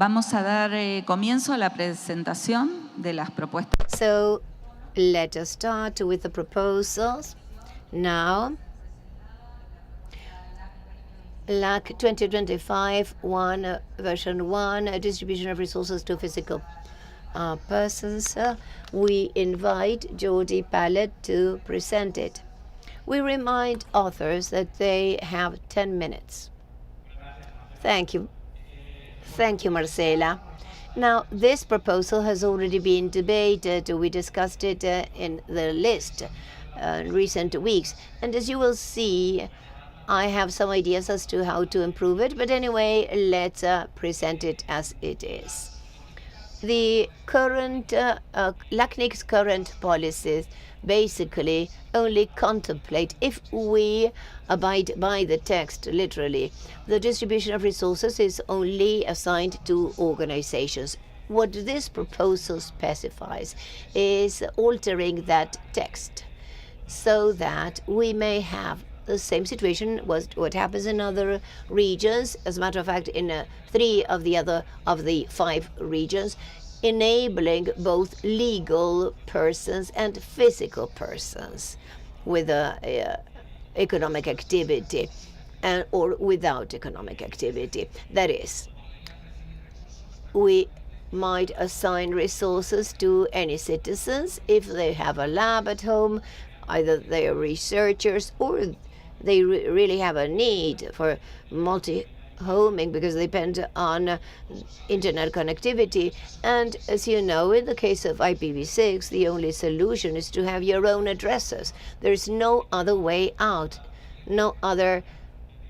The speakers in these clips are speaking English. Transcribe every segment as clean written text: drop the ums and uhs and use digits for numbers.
Vamos a dar comienzo a la presentación de las propuestas. So let us start with the proposals. Now, LAC 2025-1, version 1, distribution of resources to physical persons. We invite Jordi Pallet to present it. We remind authors that they have 10 minutes. Thank you. Thank you, Marcela. Now, this proposal has already been debated. We discussed it in the list in recent weeks. And as you will see, I have some ideas as to how to improve it. But anyway, let's present it as it is. The current, LACNIC's current policies basically only contemplate, if we abide by the text literally, the distribution of resources is only assigned to organizations. What this proposal specifies is altering that text so that we may have the same situation was what happens in other regions. As a matter of fact, in 3 of the 5 regions, enabling both legal persons and physical persons with economic activity or without economic activity. That is, we might assign resources to any citizens if they have a lab at home, either they are researchers or they really have a need for multi-homing because they depend on internet connectivity. And as you know, in the case of IPv6, the only solution is to have your own addresses. There's no other way out, no other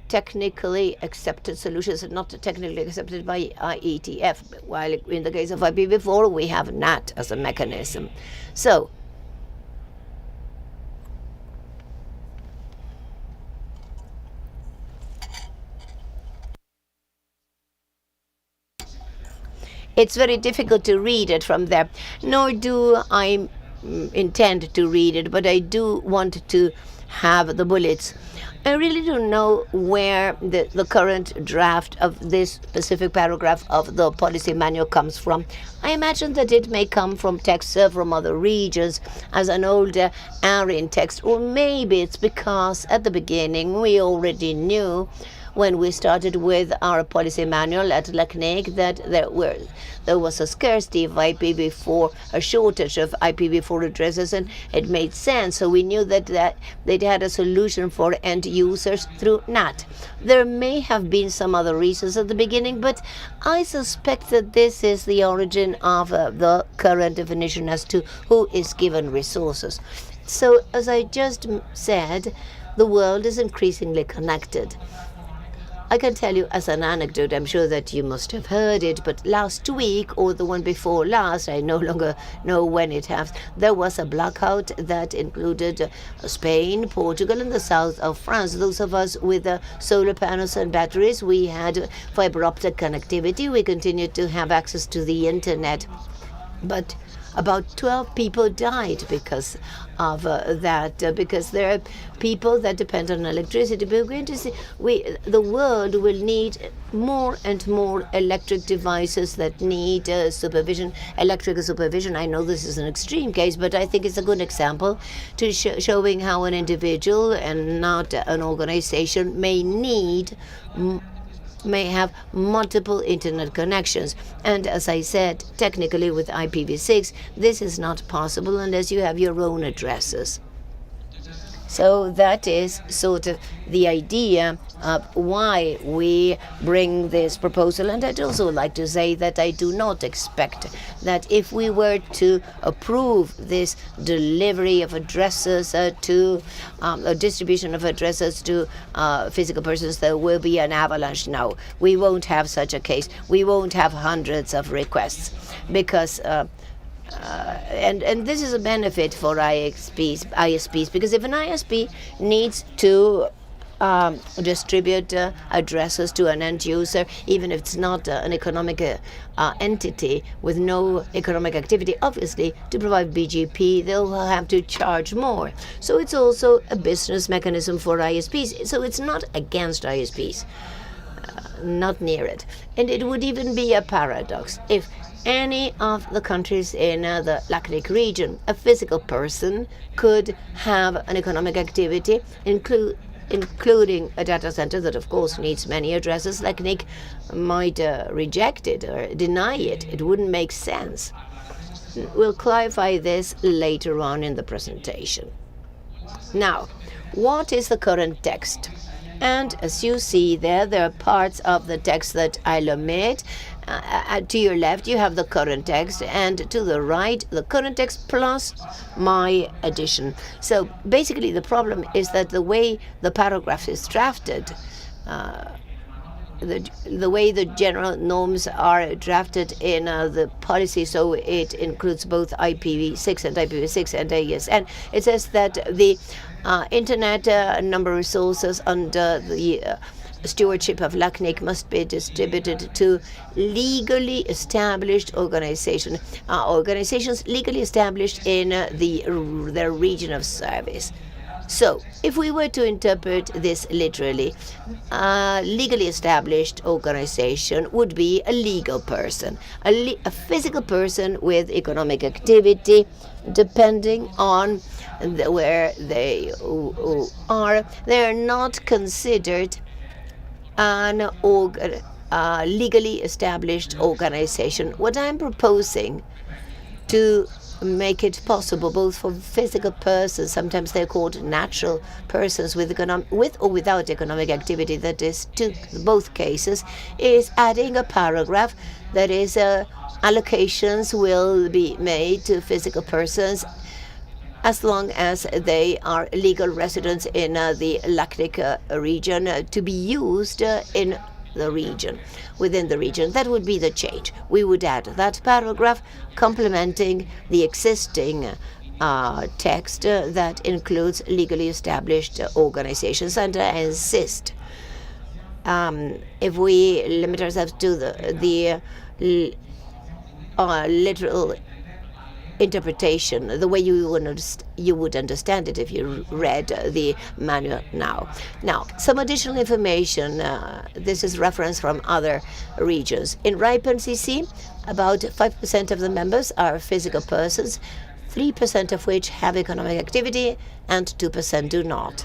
technically accepted solutions, not technically accepted by IETF, while in the case of IPv4, we have NAT as a mechanism. So, it's very difficult to read it from there, nor do I intend to read it, but I do want to have the bullets. I really don't know where the current draft of this specific paragraph of the policy manual comes from. I imagine that it may come from texts from other regions as an older ARIN text, or maybe it's because at the beginning we already knew when we started with our policy manual at LACNIC that there was a scarcity of IPv4, a shortage of IPv4 addresses, and it made sense. So we knew that they had a solution for end users through NAT. There may have been some other reasons at the beginning, but I suspect that this is the origin of the current definition as to who is given resources. So, as I just said, the world is increasingly connected. I can tell you as an anecdote, I'm sure that you must have heard it, but last week or the one before last, I no longer know when it has, there was a blackout that included Spain, Portugal, and the south of France. Those of us with solar panels and batteries, we had fiber optic connectivity. We continued to have access to the internet. But about 12 people died because of that, because there are people that depend on electricity. But we're going to see, the world will need more and more electric devices that need supervision, electrical supervision. I know this is an extreme case, but I think it's a good example to showing how an individual and not an organization may have multiple internet connections. And as I said, technically with IPv6, this is not possible unless you have your own addresses. So that is sort of the idea of why we bring this proposal. And I'd also like to say that I do not expect that if we were to approve this delivery of addresses to a distribution of addresses to physical persons, there will be an avalanche. No, we won't have such a case. We won't have hundreds of requests because and this is a benefit for ISPs, because if an ISP needs to distribute addresses to an end user, even if it's not an economic entity with no economic activity, obviously to provide BGP they'll have to charge more. So it's also a business mechanism for ISPs. So it's not against ISPs. not near it. And it would even be a paradox if any of the countries in the LAC region, a physical person could have an economic activity, including a data center that, of course, needs many addresses. LAC might reject it or deny it. It wouldn't make sense. We'll clarify this later on in the presentation. Now, what is the current text? And as you see there are parts of the text that I'll omit. To your left, you have the current text, and to the right, the current text plus my addition. So basically, the problem is that the way the paragraph is drafted, the way the general norms are drafted in the policy, so it includes both IPv6 and IPv6 and ASN. It says that the internet number resources under the stewardship of LAC must be distributed to legally established organizations legally established in their region of service. So, if we were to interpret this literally, a legally established organization would be a legal person, a physical person with economic activity, depending on where they are. They are not considered an legally established organization. What I'm proposing to make it possible both for physical persons, sometimes they're called natural persons with or without economic activity, that is to both cases, is adding a paragraph that is allocations will be made to physical persons as long as they are legal residents in the LAC region to be used in the region, within the region. That would be the change. We would add that paragraph complementing the existing text that includes legally established organizations. And I insist, if we limit ourselves to the literal interpretation, the way you would understand it if you read the manual now. Now, some additional information. This is reference from other regions. In RIPE CC, about 5% of the members are physical persons, 3% of which have economic activity, and 2% do not.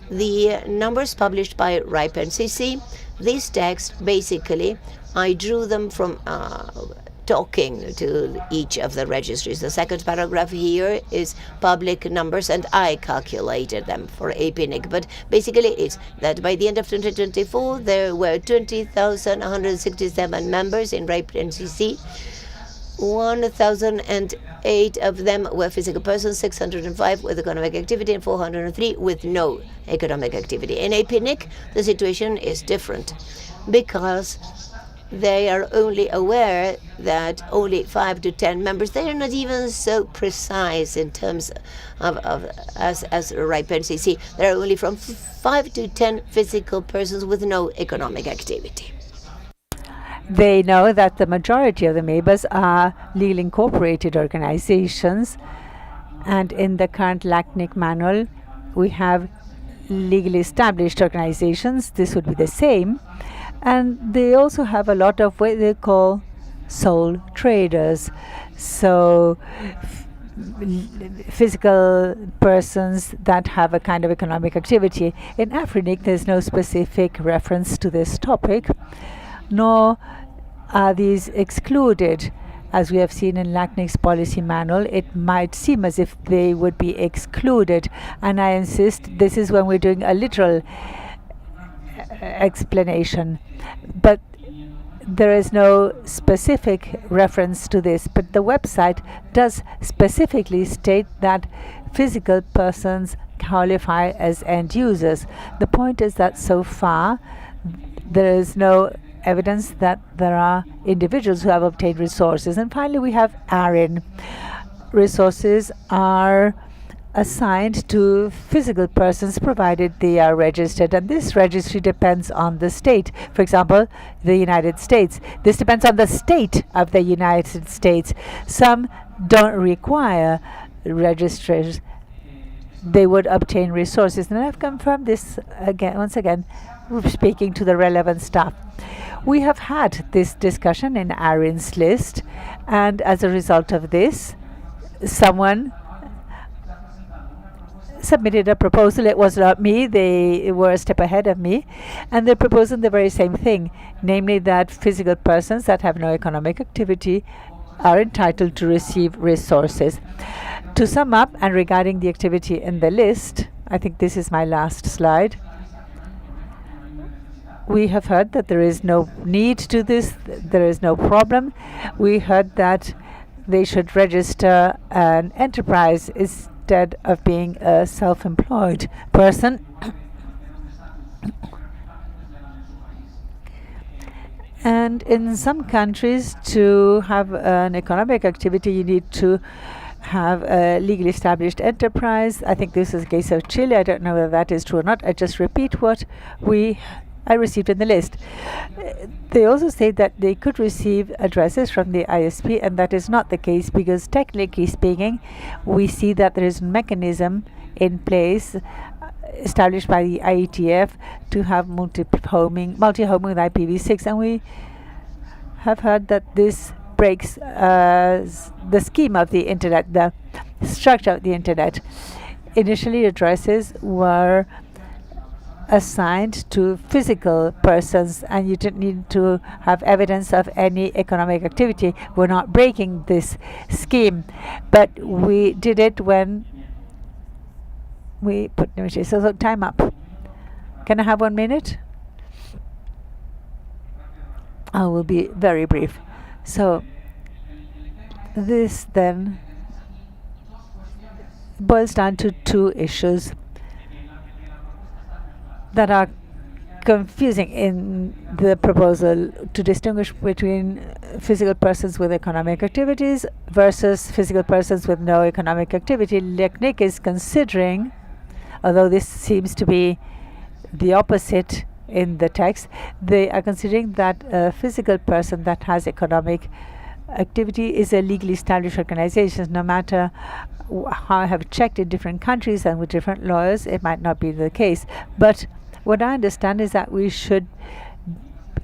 The numbers published by RIPE CC, these texts, basically, I drew them from talking to each of the registries. The second paragraph here is public numbers, and I calculated them for APNIC. But basically, it's that by the end of 2024, there were 20,167 members in RIPE NCC. 1,008 of them were physical persons, 605 with economic activity, and 403 with no economic activity. In APNIC, the situation is different because they are only aware that only 5 to 10 members, they are not even so precise in terms of as RIPE NCC. There are only from 5 to 10 physical persons with no economic activity. They know that the majority of the members are legally incorporated organizations, and in the current LACNIC manual, we have legally established organizations. This would be the same. And they also have a lot of what they call sole traders. So physical persons that have a kind of economic activity. In AFRINIC, there's no specific reference to this topic, nor are these excluded. As we have seen in LACNIC's policy manual, it might seem as if they would be excluded. And I insist, this is when we're doing a literal explanation, but there is no specific reference to this. But the website does specifically state that physical persons qualify as end users. The point is that so far there is no evidence that there are individuals who have obtained resources. And finally, we have ARIN. Resources are assigned to physical persons provided they are registered, and this registry depends on the state. For example, the United States. This depends on the state of the United States. Some don't require registrars, they would obtain resources. And I've confirmed this again, once again, speaking to the relevant staff. We have had this discussion in Aaron's list, and as a result of this, someone submitted a proposal. It was not me, they were a step ahead of me, and they're proposing the very same thing, namely that physical persons that have no economic activity are entitled to receive resources. To sum up, and regarding the activity in the list, I think this is my last slide. We have heard that there is no need to this, there is no problem. We heard that they should register an enterprise instead of being a self-employed person. And in some countries, to have an economic activity, you need to have a legally established enterprise. I think this is the case of Chile. I don't know whether that is true or not. I just repeat what I received in the list. They also say that they could receive addresses from the ISP, and that is not the case because, technically speaking, we see that there is a mechanism in place established by the IETF to have multi-homing with IPv6, and we have heard that this breaks the scheme of the internet, the structure of the internet. Initially, addresses were assigned to physical persons, and you didn't need to have evidence of any economic activity. We're not breaking this scheme, but we did it when we put images. So time up. Can I have 1 minute? I will be very brief. So this then boils down to two issues that are confusing in the proposal: to distinguish between physical persons with economic activities versus physical persons with no economic activity. LAC is considering, although this seems to be the opposite in the text, they are considering that a physical person that has economic activity is a legally established organization. No matter how I have checked in different countries and with different lawyers, it might not be the case. But what I understand is that we should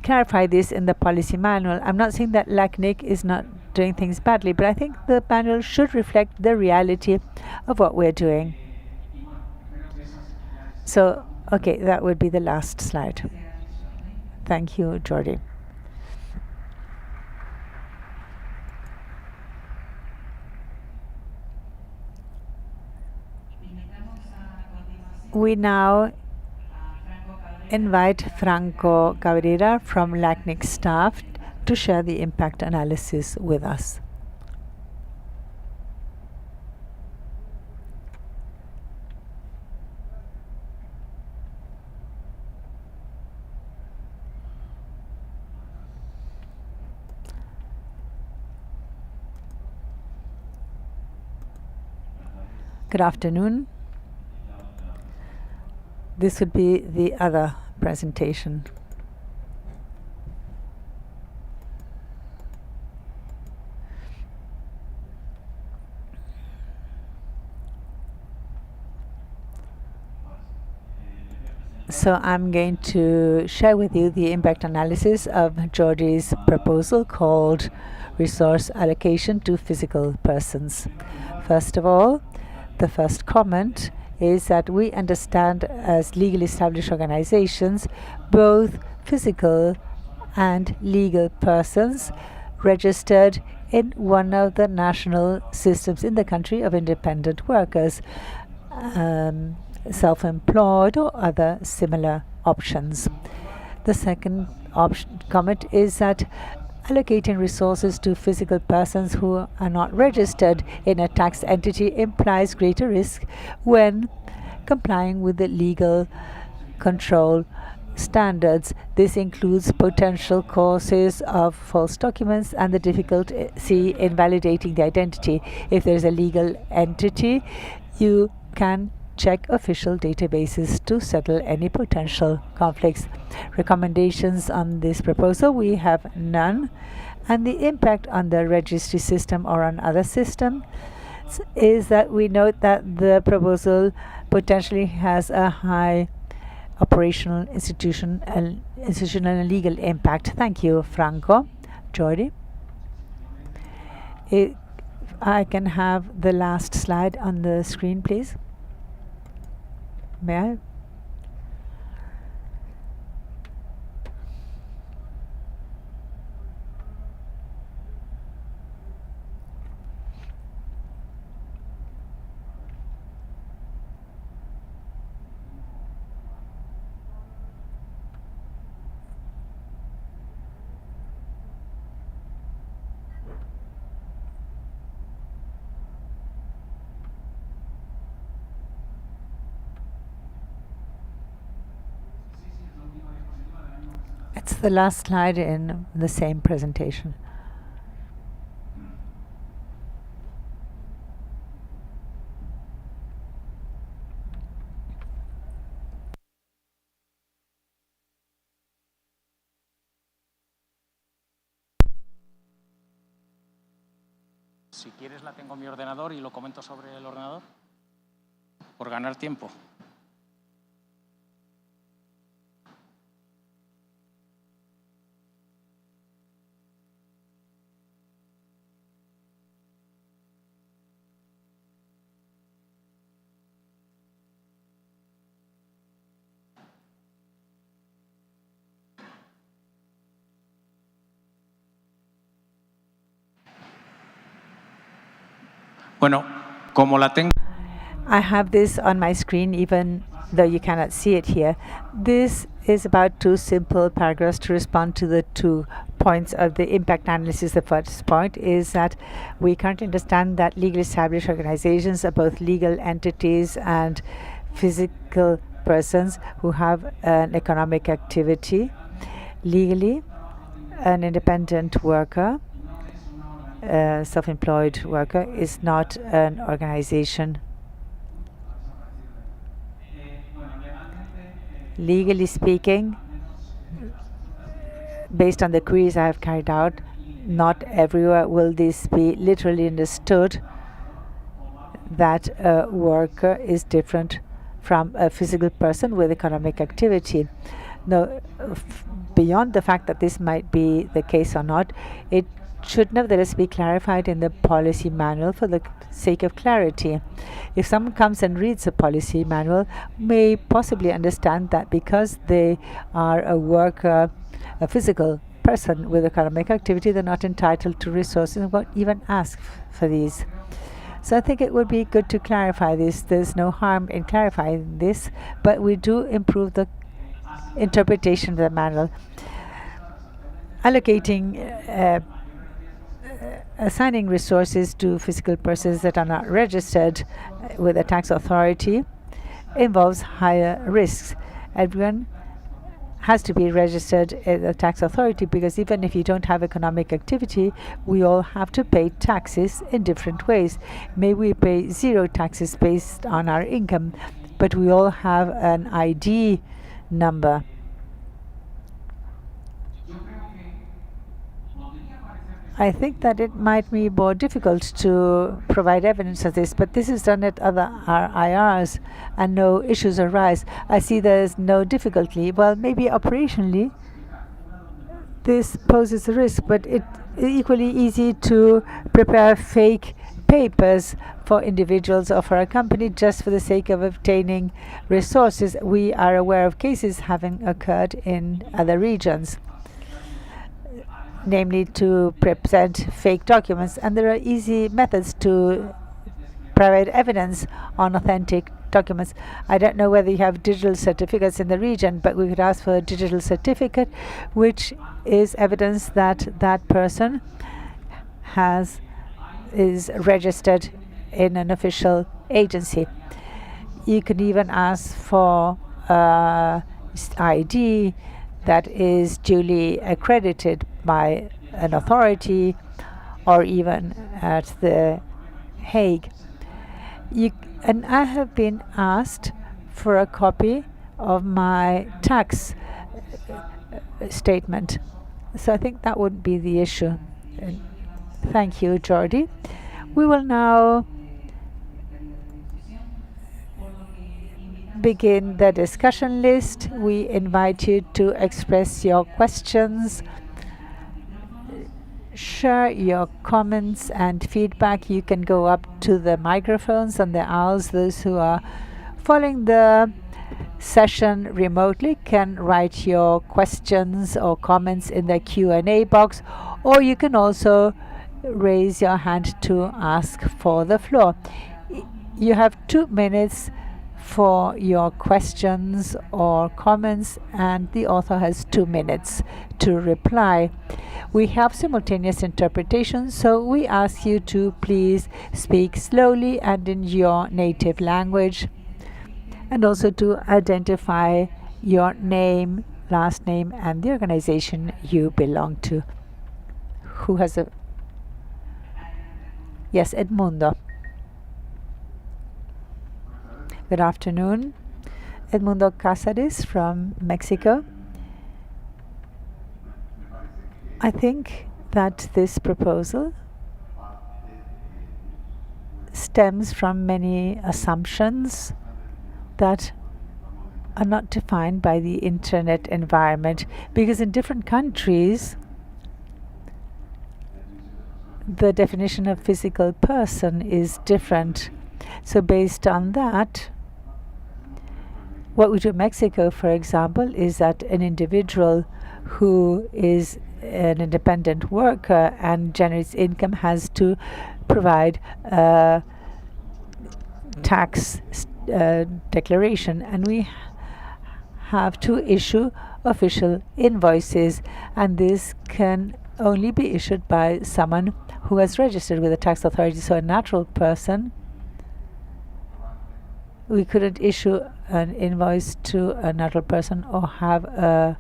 clarify this in the policy manual. I'm not saying that LAC is not doing things badly, but I think the manual should reflect the reality of what we're doing. So, okay, that would be the last slide. Thank you, Jordi. We now invite Franco Cabrera from LAC staff to share the impact analysis with us. Good afternoon. This would be the other presentation. So I'm going to share with you the impact analysis of Jordi's proposal called Resource Allocation to Physical Persons. First of all, the first comment is that we understand as legally established organizations both physical and legal persons registered in one of the national systems in the country of independent workers, self-employed or other similar options. The second comment is that allocating resources to physical persons who are not registered in a tax entity implies greater risk when complying with the legal control standards. This includes potential causes of false documents and the difficulty in validating the identity. If there's a legal entity, you can check official databases to settle any potential conflicts. Recommendations on this proposal, we have none. And the impact on the registry system or on other system, is that we note that the proposal potentially has a high operational, institutional and legal impact. Thank you, Franco. Jordi? I can have the last slide on the screen, please. May I? It's the last slide in the same presentation. Si quieres la tengo en mi ordenador y lo comento sobre el ordenador, por ganar tiempo. Bueno, como la tengo. I have this on my screen even though you cannot see it here. This is about 2 simple paragraphs to respond to the 2 points of the impact analysis. The first point is that we currently understand that legally established organizations are both legal entities and physical persons who have an economic activity. Legally, an independent worker, a self-employed worker, is not an organization. Legally speaking, based on the queries I have carried out, not everywhere will this be literally understood that a worker is different from a physical person with economic activity. No, beyond the fact that this might be the case or not, it should nevertheless be clarified in the policy manual for the sake of clarity. If someone comes and reads a policy manual, may possibly understand that because they are a worker, a physical person with economic activity, they're not entitled to resources and won't even ask for these. So I think it would be good to clarify this. There's no harm in clarifying this, but we do improve the interpretation of the manual. Allocating assigning resources to physical persons that are not registered with a tax authority involves higher risks. Everyone has to be registered at the tax authority because even if you don't have economic activity, we all have to pay taxes in different ways. Maybe we pay 0 taxes based on our income, but we all have an ID number. I think that it might be more difficult to provide evidence of this, but this is done at other IRs and no issues arise. I see there's no difficulty. Well, maybe operationally this poses a risk, but it's equally easy to prepare fake papers for individuals or for a company just for the sake of obtaining resources. We are aware of cases having occurred in other regions, namely to present fake documents, and there are easy methods to provide evidence on authentic documents. I don't know whether you have digital certificates in the region, but we could ask for a digital certificate which is evidence that that person is registered in an official agency. You can even ask for ID that is duly accredited by an authority or even at The Hague. And I have been asked for a copy of my tax statement. So I think that wouldn't be the issue. Thank you, Jordi. We will now begin the discussion list. We invite you to express your questions, share your comments and feedback. You can go up to the microphones on the aisles. Those who are following the session remotely can write your questions or comments in the Q&A box, or you can also raise your hand to ask for the floor. You have 2 minutes for your questions or comments, and the author has 2 minutes to reply. We have simultaneous interpretation, so we ask you to please speak slowly and in your native language, and also to identify your name, last name, and the organization you belong to. Who has a... Yes, Edmundo. Good afternoon. Edmundo Cáceres from Mexico. I think that this proposal stems from many assumptions that are not defined by the internet environment, because in different countries the definition of physical person is different. So based on that, what we do in Mexico, for example, is that an individual who is an independent worker and generates income has to provide a tax declaration, and we have to issue official invoices, and this can only be issued by someone who has registered with the tax authority. So a natural person, we couldn't issue an invoice to a natural person or have a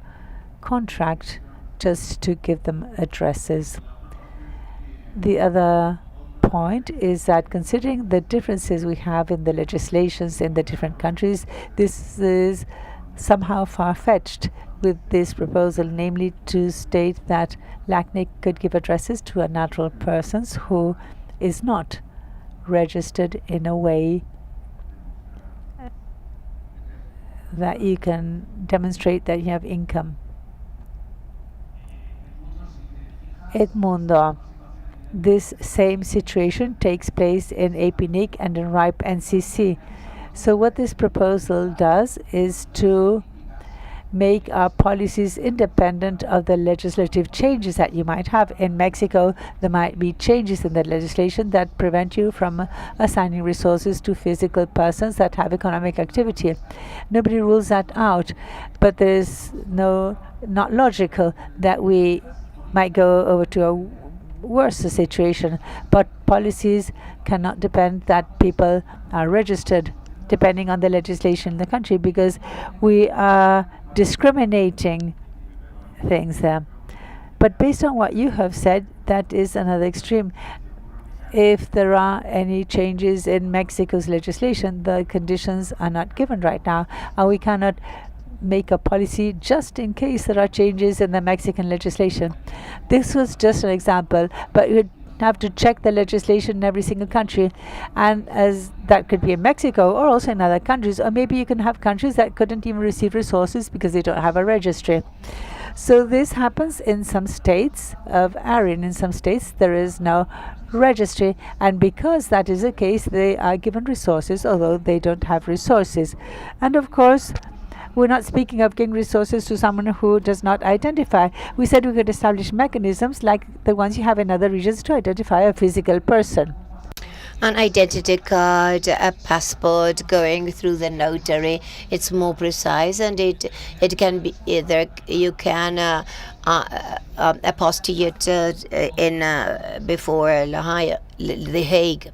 contract just to give them addresses. The other point is that considering the differences we have in the legislations in the different countries, this is somehow far-fetched with this proposal, namely to state that LAC could give addresses to a natural person who is not registered in a way that you can demonstrate that you have income. Edmundo, this same situation takes place in APNIC and in RIPE NCC. So what this proposal does is to make our policies independent of the legislative changes that you might have. In Mexico, there might be changes in the legislation that prevent you from assigning resources to physical persons that have economic activity. Nobody rules that out, but there's not logical that we might go over to a worse situation. But policies cannot depend that people are registered depending on the legislation in the country, because we are discriminating things there. But based on what you have said, that is another extreme. If there are any changes in Mexico's legislation, the conditions are not given right now, and we cannot make a policy just in case there are changes in the Mexican legislation. This was just an example, but you would have to check the legislation in every single country, and as that could be in Mexico or also in other countries, or maybe you can have countries that couldn't even receive resources because they don't have a registry. So this happens in some states of ARIN. In some states there is no registry, and because that is the case, they are given resources although they don't have resources. And of course, we're not speaking of giving resources to someone who does not identify. We said we could establish mechanisms like the ones you have in other regions to identify a physical person. An identity card, a passport going through the notary. It's more precise, and it can be either you can apostillate in before The Hague.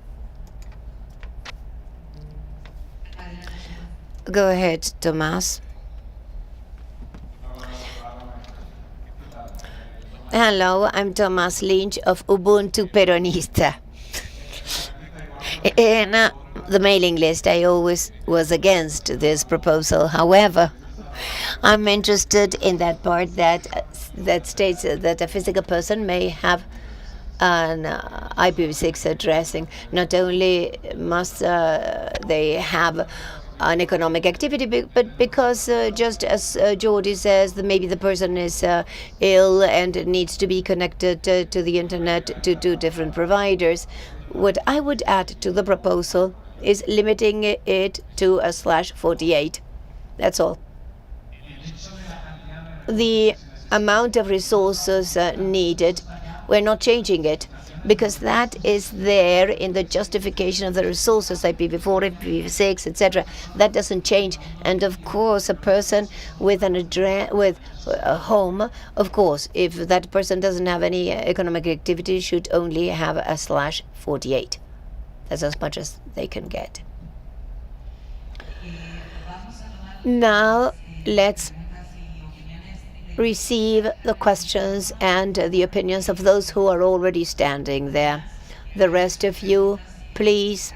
Go ahead, Thomas. Hello, I'm Thomas Lynch of Ubuntu Peronista. In the mailing list, I always was against this proposal. However, I'm interested in that part that states that a physical person may have an IPv6 addressing. Not only must they have an economic activity, but because just as Jordi says, that maybe the person is ill and needs to be connected to the internet to two different providers. What I would add to the proposal is limiting it to a /48. That's all. The amount of resources needed, we're not changing it, because that is there in the justification of the resources, IPv4, IPv6, etc. That doesn't change. And of course, a person with an address, with a home, of course, if that person doesn't have any economic activity, should only have a /48. That's as much as they can get. Now, let's receive the questions and the opinions of those who are already standing there. The rest of you, please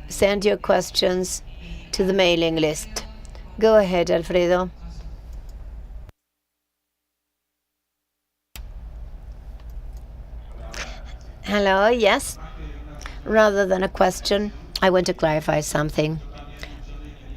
send your questions to the mailing list. Go ahead, Alfredo. Hello, yes. Rather than a question, I want to clarify something.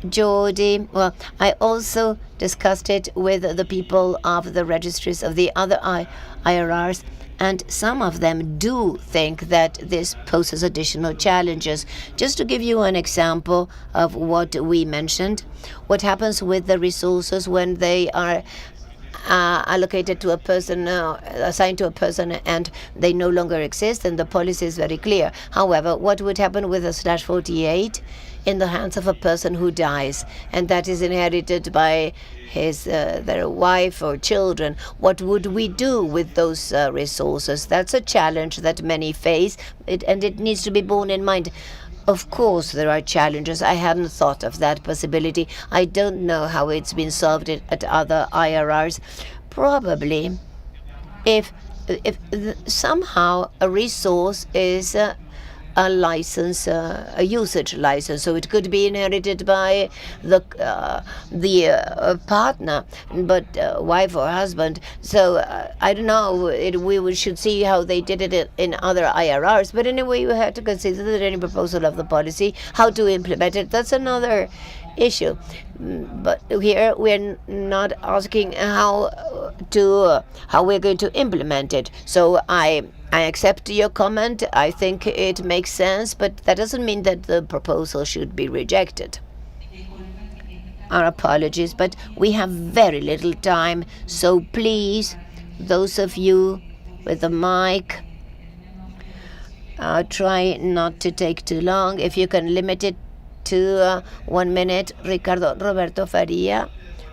Jordi, well, I also discussed it with the people of the registries of the other IRRs, and some of them do think that this poses additional challenges. Just to give you an example of what we mentioned, what happens with the resources when they are allocated to a person, assigned to a person, and they no longer exist, and the policy is very clear. However, what would happen with a /48 in the hands of a person who dies, and that is inherited by their wife or children? What would we do with those resources? That's a challenge that many face, and it needs to be borne in mind. Of course, there are challenges. I hadn't thought of that possibility. I don't know how it's been solved at other IRRs. Probably, if somehow a resource is a license, a usage license, so it could be inherited by the partner, but wife or husband. So I don't know. We should see how they did it in other IRRs. But anyway, you have to consider that any proposal of the policy, how to implement it, that's another issue. But here we're not asking how we're going to implement it. So I accept your comment. I think it makes sense, but that doesn't mean that the proposal should be rejected. Our apologies, but we have very little time. So please, those of you with the mic, try not to take too long. If you can limit it to 1 minute. Roberto Faria.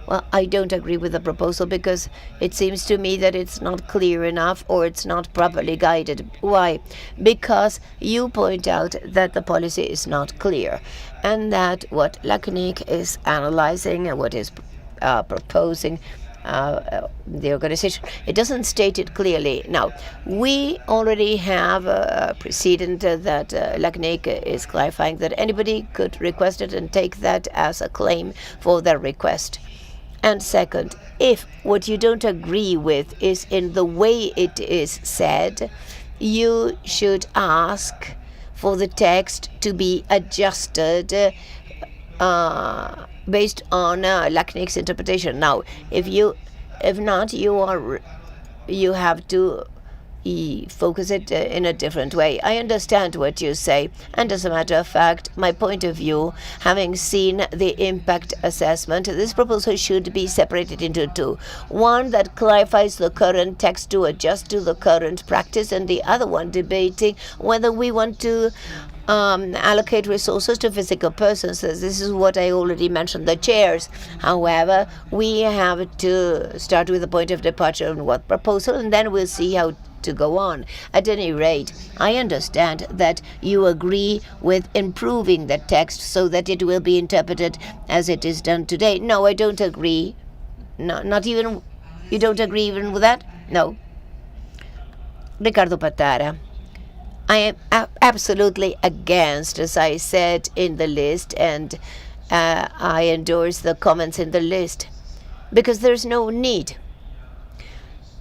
Well, I don't agree with the proposal because it seems to me that it's not clear enough or it's not properly guided. Why? Because you point out that the policy is not clear and that what LAC is analyzing and what is proposing the organization, it doesn't state it clearly. Now, we already have a precedent that LAC is clarifying that anybody could request it and take that as a claim for their request. And second, if what you don't agree with is in the way it is said, you should ask for the text to be adjusted based on LACNIC's interpretation. Now, if not, you have to focus it in a different way. I understand what you say, and as a matter of fact, my point of view, having seen the impact assessment, this proposal should be separated into two. One that clarifies the current text to adjust to the current practice, and the other one debating whether we want to allocate resources to physical persons. This is what I already mentioned, the chairs. However, we have to start with the point of departure on what proposal, and then we'll see how to go on. At any rate, I understand that you agree with improving the text so that it will be interpreted as it is done today. No, I don't agree. No, not even. You don't agree even with that? No. Ricardo Patara. I am absolutely against, as I said in the list, and I endorse the comments in the list, because there's no need.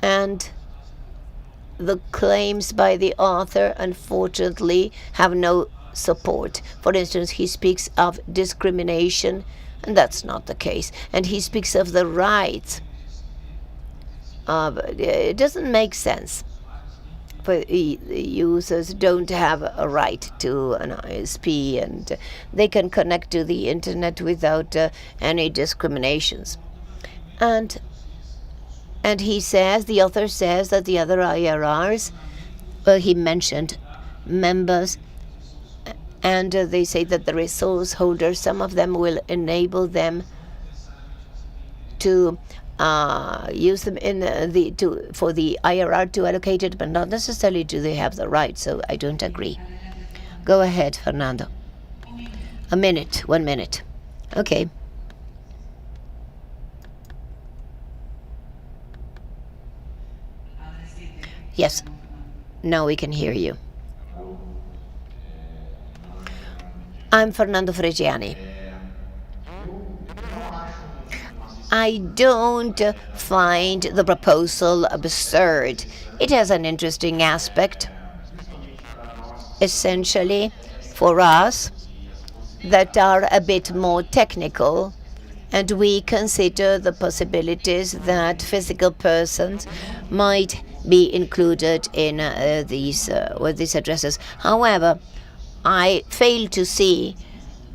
And the claims by the author, unfortunately, have no support. For instance, he speaks of discrimination, and that's not the case. And he speaks of the rights. It doesn't make sense. But users don't have a right to an ISP, and they can connect to the internet without any discriminations. And he says, the author says that the other IRRs, he mentioned members, and they say that the resource holders, some of them will enable them to use them in for the IRR to allocate it, but not necessarily do they have the right. So I don't agree. Go ahead, Fernando. 1 minute. Okay. Yes. Now we can hear you. I'm Fernando Fregiani. I don't find the proposal absurd. It has an interesting aspect, essentially, for us, that are a bit more technical, and we consider the possibilities that physical persons might be included in these addresses. However, I fail to see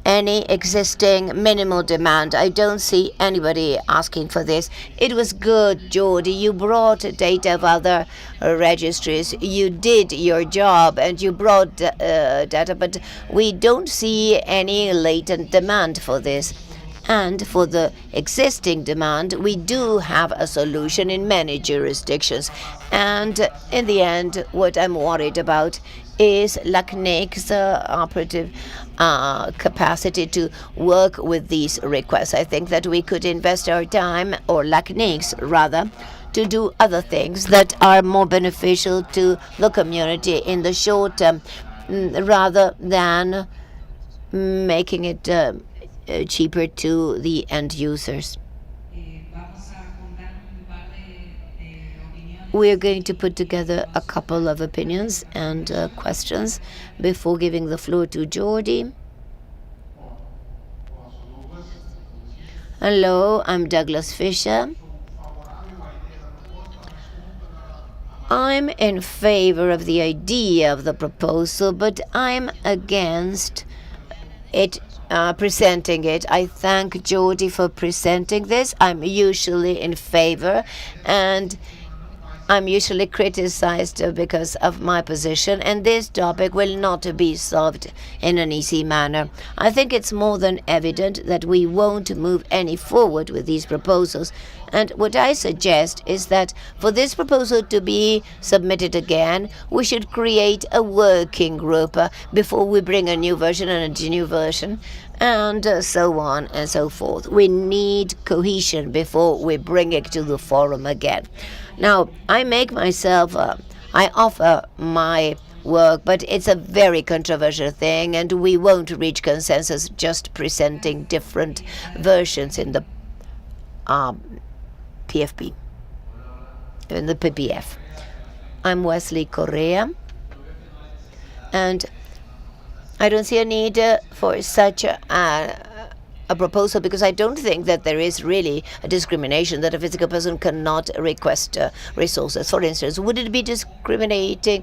any existing minimal demand. I don't see anybody asking for this. It was good, Jordi. You brought data of other registries. You did your job and you brought data, but we don't see any latent demand for this. And for the existing demand, we do have a solution in many jurisdictions. And in the end, what I'm worried about is LACNIC's operative capacity to work with these requests. I think that we could invest our time, or LACNIC's rather, to do other things that are more beneficial to the community in the short term, rather than making it cheaper to the end users. We are going to put together a couple of opinions and questions before giving the floor to Jordi. Hello, I'm Douglas Fisher. I'm in favor of the idea of the proposal, but I'm against it. Presenting it. I thank Jordi for presenting this. I'm usually in favor, and I'm usually criticized because of my position, and this topic will not be solved in an easy manner. I think it's more than evident that we won't move any forward with these proposals. And what I suggest is that for this proposal to be submitted again, we should create a working group before we bring a new version and a new version, and so on and so forth. We need cohesion before we bring it to the forum again. Now, I offer my work, but it's a very controversial thing, and we won't reach consensus just presenting different versions in the PFP, in the PPF. I'm Wesley Correa, and I don't see a need for such a proposal, because I don't think that there is really a discrimination that a physical person cannot request resources. For instance, would it be discrimination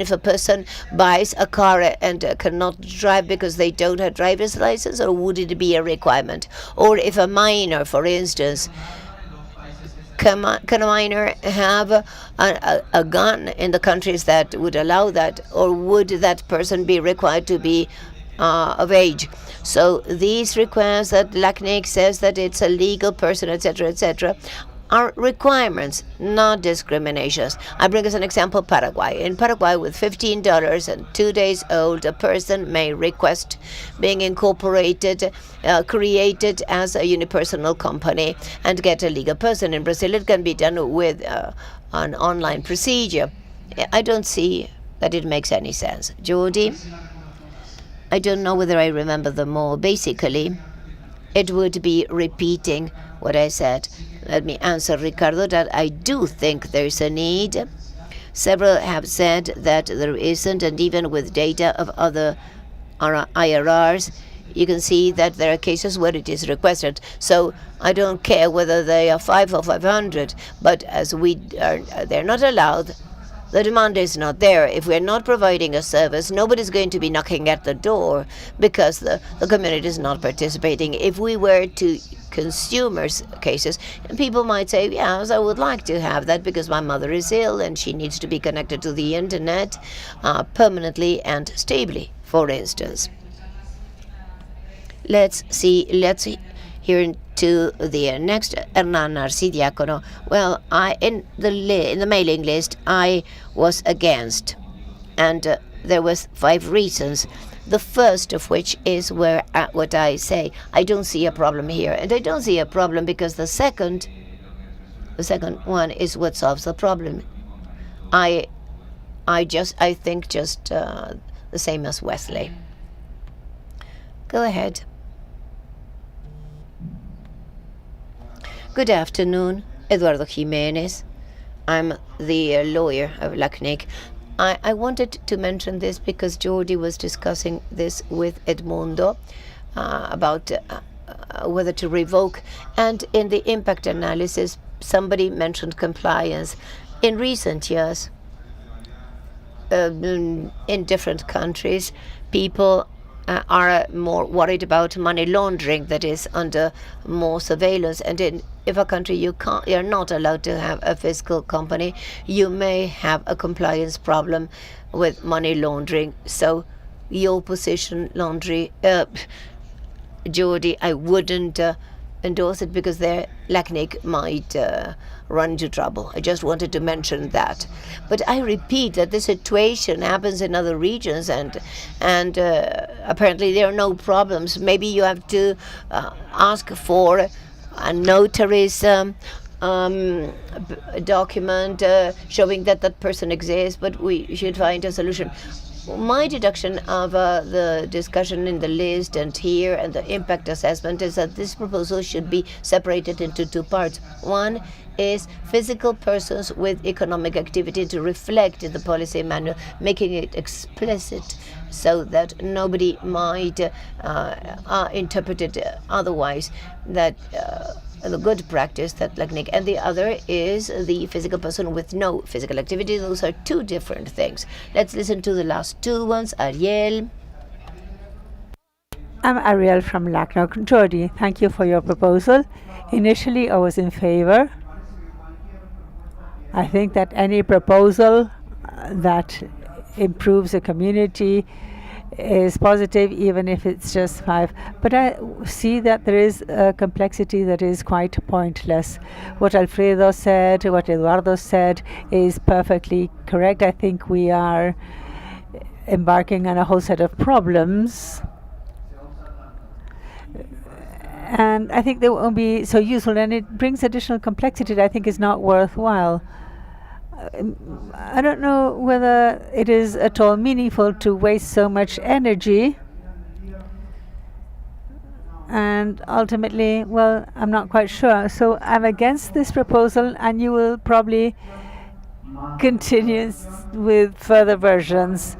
if a person buys a car and cannot drive because they don't have driver's license, or would it be a requirement? Or if a minor, for instance, can a minor have a gun in the countries that would allow that, or would that person be required to be of age? So these requests that LACNIC says that it's a legal person, etc., are requirements, not discriminations. I bring as an example Paraguay. In Paraguay, with $15 and 2 days old, a person may request being incorporated, created as a unipersonal company, and get a legal person. In Brazil, it can be done with an online procedure. I don't see that it makes any sense. Jordi? I don't know whether I remember them all. Basically, it would be repeating what I said. Let me answer Ricardo that I do think there's a need. Several have said that there isn't, and even with data of other IRRs, you can see that there are cases where it is requested. So I don't care whether they are 5 or 500, but as they're not allowed. The demand is not there. If we're not providing a service, nobody's going to be knocking at the door because the community is not participating. If we were to consumers cases, people might say, yes, I would like to have that because my mother is ill and she needs to be connected to the internet permanently and stably, for instance. Let's hear into the next. Hernan Arcidiacono. Well, in the mailing list, I was against, and there was 5 reasons. The first of which is what I say. I don't see a problem here, and I don't see a problem because the second one is what solves the problem. I think just the same as Wesley. Go ahead. Good afternoon, Eduardo Jimenez. I'm the lawyer of LAC. I wanted to mention this because Jordi was discussing this with Edmundo about whether to revoke. And in the impact analysis, somebody mentioned compliance. In recent years, in different countries, people are more worried about money laundering that is under more surveillance. And if a country you're not allowed to have a fiscal company, you may have a compliance problem with money laundering. So your position, Jordi, I wouldn't endorse it because their LACNIC might run into trouble. I just wanted to mention that. But I repeat that this situation happens in other regions, and apparently there are no problems. Maybe you have to ask for a notary's document showing that person exists, but we should find a solution. My deduction of the discussion in the list and here and the impact assessment is that this proposal should be separated into 2 parts. One is physical persons with economic activity to reflect in the policy manual, making it explicit so that nobody might interpret it otherwise, that the good practice that LACNIC, and the other is the physical person with no physical activity. Those are 2 different things. Let's listen to the last 2 ones. Ariel. I'm Ariel from LACNOC. Jordi, thank you for your proposal. Initially, I was in favor. I think that any proposal that improves a community is positive, even if it's just 5. But I see that there is a complexity that is quite pointless. What Alfredo said, what Eduardo said is perfectly correct. I think we are embarking on a whole set of problems. And I think they won't be so useful, and it brings additional complexity that I think is not worthwhile. I don't know whether it is at all meaningful to waste so much energy. And ultimately, well, I'm not quite sure. So I'm against this proposal, and you will probably continue with further versions.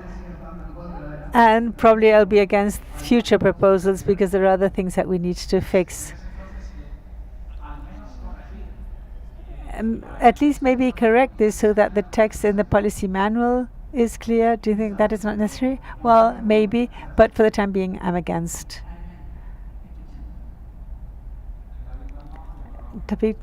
And probably I'll be against future proposals because there are other things that we need to fix. At least maybe correct this so that the text in the policy manual is clear. Do you think that is not necessary? Well, maybe, but for the time being, I'm against. David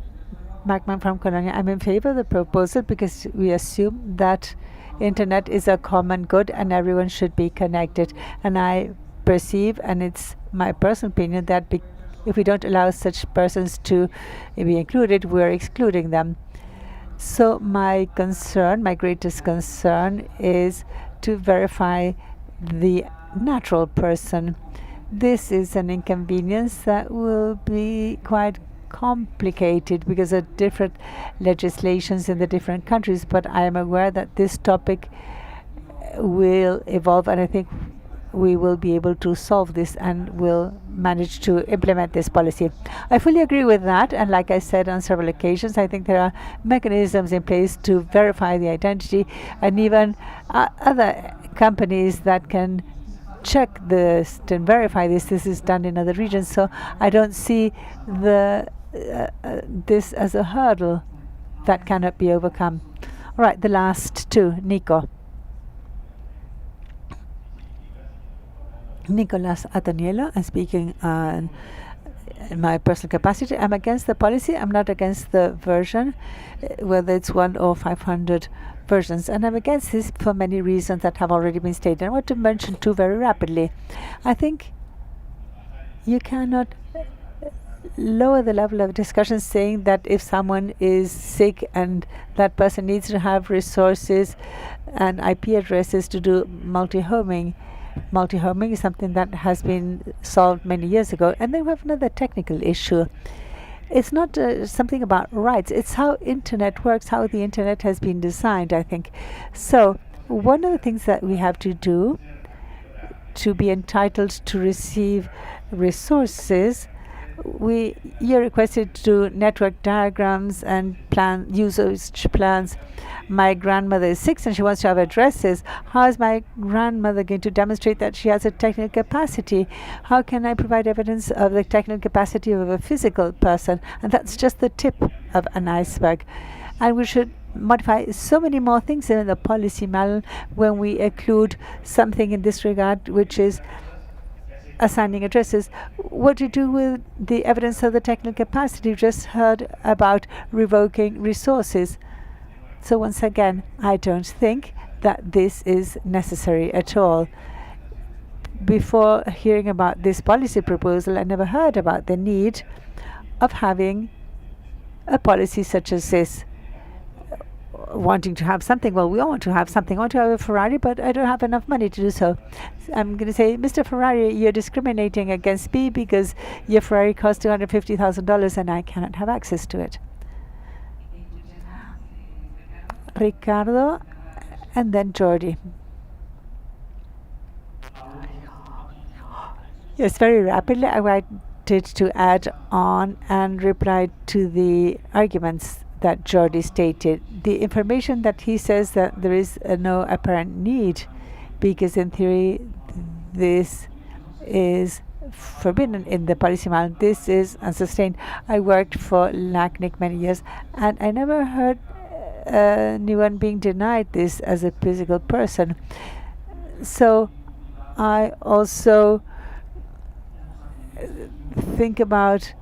Magman from Colonia. I'm in favor of the proposal because we assume that internet is a common good and everyone should be connected. And I perceive, and it's my personal opinion, that if we don't allow such persons to be included, we're excluding them. So my greatest concern is to verify the natural person. This is an inconvenience that will be quite complicated because of different legislations in the different countries, but I am aware that this topic will evolve, and I think we will be able to solve this and will manage to implement this policy. I fully agree with that, and like I said on several occasions, I think there are mechanisms in place to verify the identity, and even other companies that can check this and verify this. This is done in other regions, so I don't see this as a hurdle that cannot be overcome. All right, the last two, Nico. Nicolas Ataniello, I'm speaking in my personal capacity. I'm against the policy. I'm not against the version, whether it's 1 or 500 versions. And I'm against this for many reasons that have already been stated. I want to mention two very rapidly. I think you cannot lower the level of discussion saying that if someone is sick and that person needs to have resources and IP addresses to do multi-homing. Multi-homing is something that has been solved many years ago. And then we have another technical issue. It's not something about rights. It's how internet works, how the internet has been designed, I think. So one of the things that we have to do to be entitled to receive resources, you're requested to do network diagrams and usage plans. My grandmother is 6 and she wants to have addresses. How is my grandmother going to demonstrate that she has a technical capacity? How can I provide evidence of the technical capacity of a physical person? And that's just the tip of an iceberg. And we should modify so many more things in the policy manual when we include something in this regard, which is assigning addresses. What do you do with the evidence of the technical capacity? You just heard about revoking resources. So once again, I don't think that this is necessary at all. Before hearing about this policy proposal, I never heard about the need of having a policy such as this. Wanting to have something, well, we all want to have something. I want to have a Ferrari, but I don't have enough money to do so. I'm going to say, Mr. Ferrari, you're discriminating against me because your Ferrari costs $250,000 and I cannot have access to it. Ricardo, and then Jordi. Yes, very rapidly, I wanted to add on and reply to the arguments that Jordi stated. The information that he says that there is no apparent need, because in theory this is forbidden in the policy manual. This is unsustained. I worked for LAC many years and I never heard anyone being denied this as a physical person. So I also think about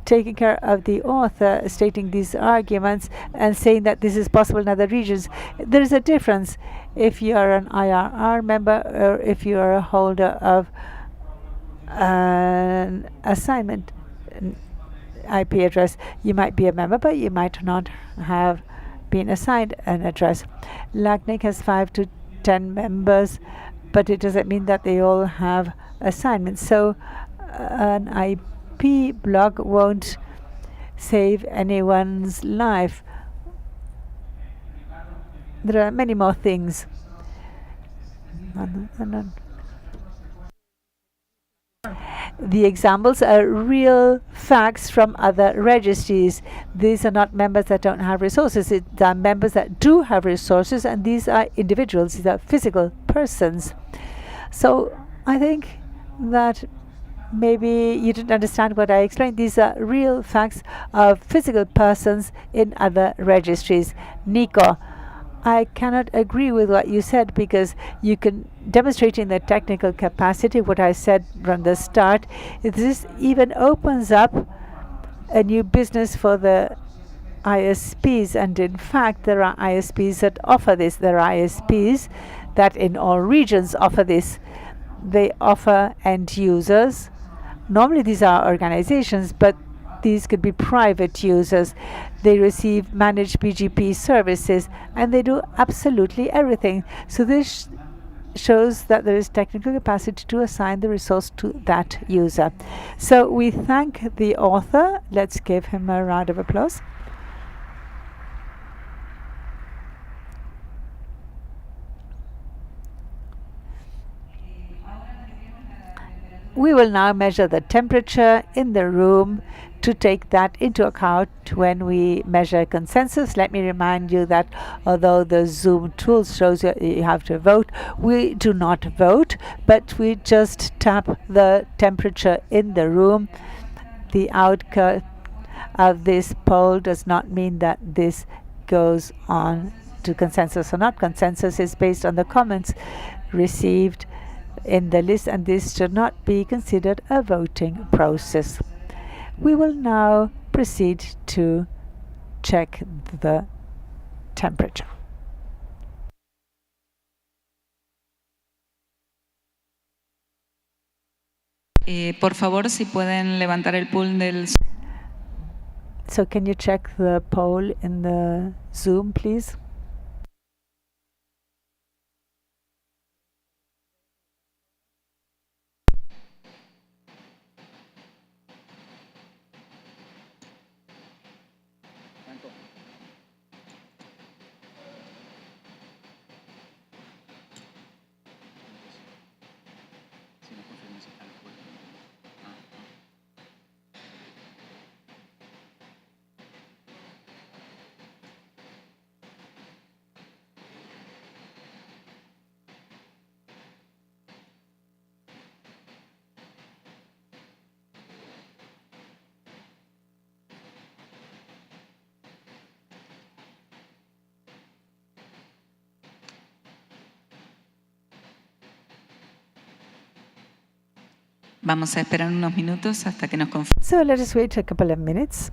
taking care of the author stating these arguments and saying that this is possible in other regions. There is a difference if you are an IRR member or if you are a holder of an assignment IP address. You might be a member, but you might not have been assigned an address. LACNIC has 5 to 10 members, but it doesn't mean that they all have assignments. So an IP block won't save anyone's life. There are many more things. The examples are real facts from other registries. These are not members that don't have resources. They are members that do have resources, and these are individuals. These are physical persons. So I think that maybe you didn't understand what I explained. These are real facts of physical persons in other registries. Nico, I cannot agree with what you said, because you can demonstrate in the technical capacity what I said from the start. This even opens up a new business for the ISPs, and in fact there are ISPs that offer this. There are ISPs that in all regions offer this. They offer end users. Normally these are organizations, but these could be private users. They receive managed BGP services, and they do absolutely everything. So this shows that there is technical capacity to assign the resource to that user. So we thank the author. Let's give him a round of applause. We will now measure the temperature in the room to take that into account when we measure consensus. Let me remind you that although the Zoom tool shows you have to vote, we do not vote, but we just tap the temperature in the room. The outcome of this poll does not mean that this goes on to consensus or not. Consensus is based on the comments received in the list, and this should not be considered a voting process. We will now proceed to check the temperature. Por favor, si pueden levantar el pool del... So can you check the poll in the Zoom, please? Vamos a esperar unos minutos hasta que nos confirmen. So let us wait a couple of minutes.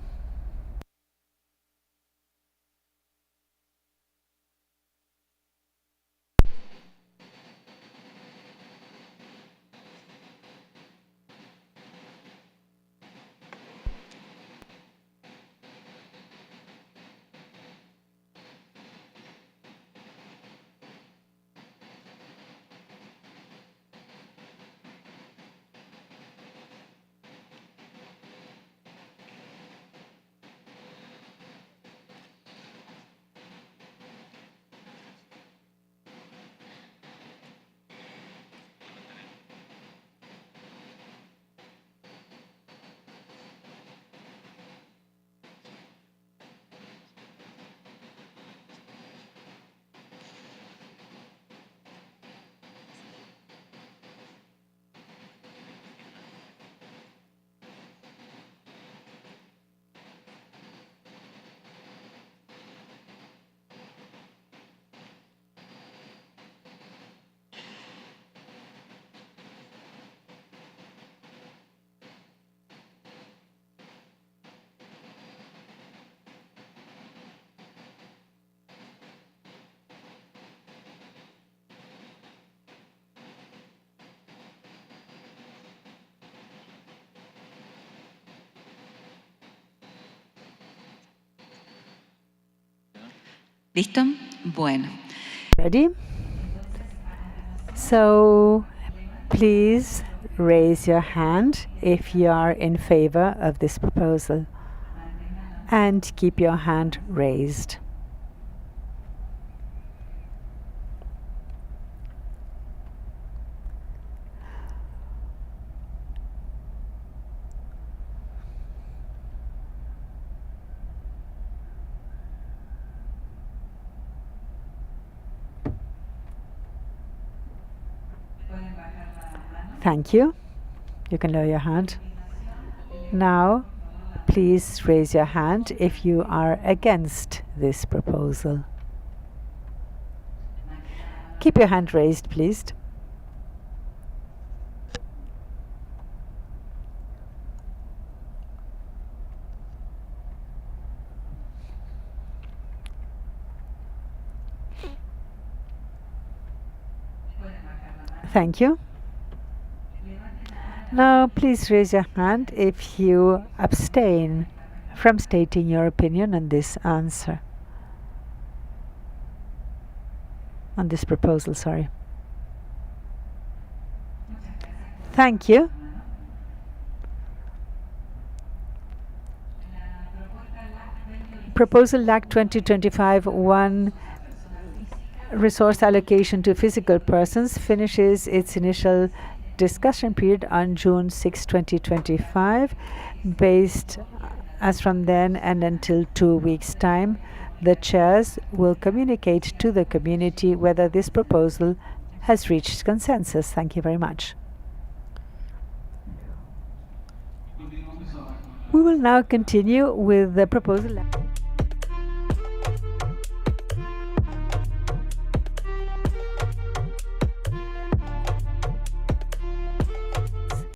¿Listo? Bueno. Ready? So please raise your hand if you are in favor of this proposal, and keep your hand raised. Thank you. You can lower your hand. Now, please raise your hand if you are against this proposal. Keep your hand raised, please. Thank you. Now, please raise your hand if you abstain from stating your opinion on this answer. On this proposal, sorry. Thank you. Proposal LAC 2025-1 resource allocation to physical persons finishes its initial discussion period on June 6, 2025. Based as from then and until 2 weeks' time, the chairs will communicate to the community whether this proposal has reached consensus. Thank you very much. We will now continue with the proposal.